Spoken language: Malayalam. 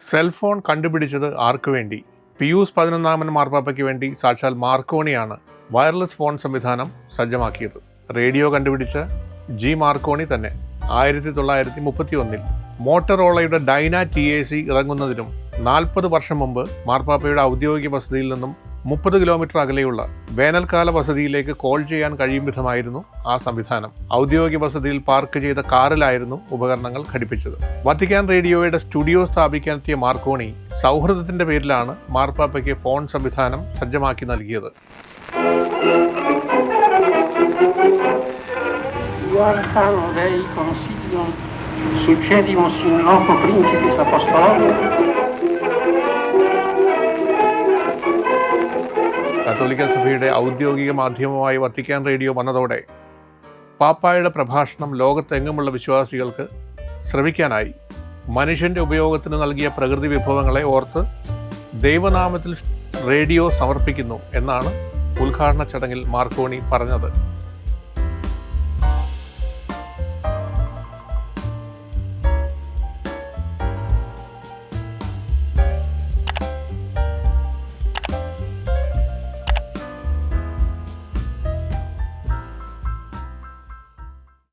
സെൽഫോൺ കണ്ടുപിടിച്ചത് ആർക്കു വേണ്ടി? പിയൂസ് 11 മാർപ്പാപ്പയ്ക്ക് വേണ്ടി സാക്ഷാൽ മാർക്കോണിയാണ് വയർലെസ് ഫോൺ സംവിധാനം സജ്ജമാക്കിയത്. റേഡിയോ കണ്ടുപിടിച്ച ജി മാർക്കോണി തന്നെ 1931 മോട്ടറോളയുടെ ഡൈന TAC ഇറങ്ങുന്നതിനും 40 വർഷം മുമ്പ് മാർപ്പാപ്പയുടെ ഔദ്യോഗിക വസതിയിൽ നിന്നും 30 കിലോമീറ്റർ അകലെയുള്ള വേനൽക്കാല വസതിയിലേക്ക് കോൾ ചെയ്യാൻ കഴിയും വിധമായിരുന്നു ആ സംവിധാനം. ഔദ്യോഗിക വസതിയിൽ പാർക്ക് ചെയ്ത കാറിലായിരുന്നു ഉപകരണങ്ങൾ ഘടിപ്പിച്ചത്. വത്തിക്കാൻ റേഡിയോയുടെ സ്റ്റുഡിയോ സ്ഥാപിക്കാനെത്തിയ മാർക്കോണി സൗഹൃദത്തിന്റെ പേരിലാണ് മാർപ്പാപ്പയ്ക്ക് ഫോൺ സംവിധാനം സജ്ജമാക്കി നൽകിയത്. കത്തോലിക്ക സഭയുടെ ഔദ്യോഗിക മാധ്യമമായി വത്തിക്കാൻ റേഡിയോ വന്നതോടെ പാപ്പായുടെ പ്രഭാഷണം ലോകത്തെങ്ങുമുള്ള വിശ്വാസികൾക്ക് ശ്രവിക്കാനായി. മനുഷ്യൻ്റെ ഉപയോഗത്തിന് നൽകിയ പ്രകൃതി വിഭവങ്ങളെ ഓർത്ത് ദൈവനാമത്തിൽ റേഡിയോ സമർപ്പിക്കുന്നു എന്നാണ് ഉദ്ഘാടന ചടങ്ങിൽ മാർക്കോണി പറഞ്ഞത്.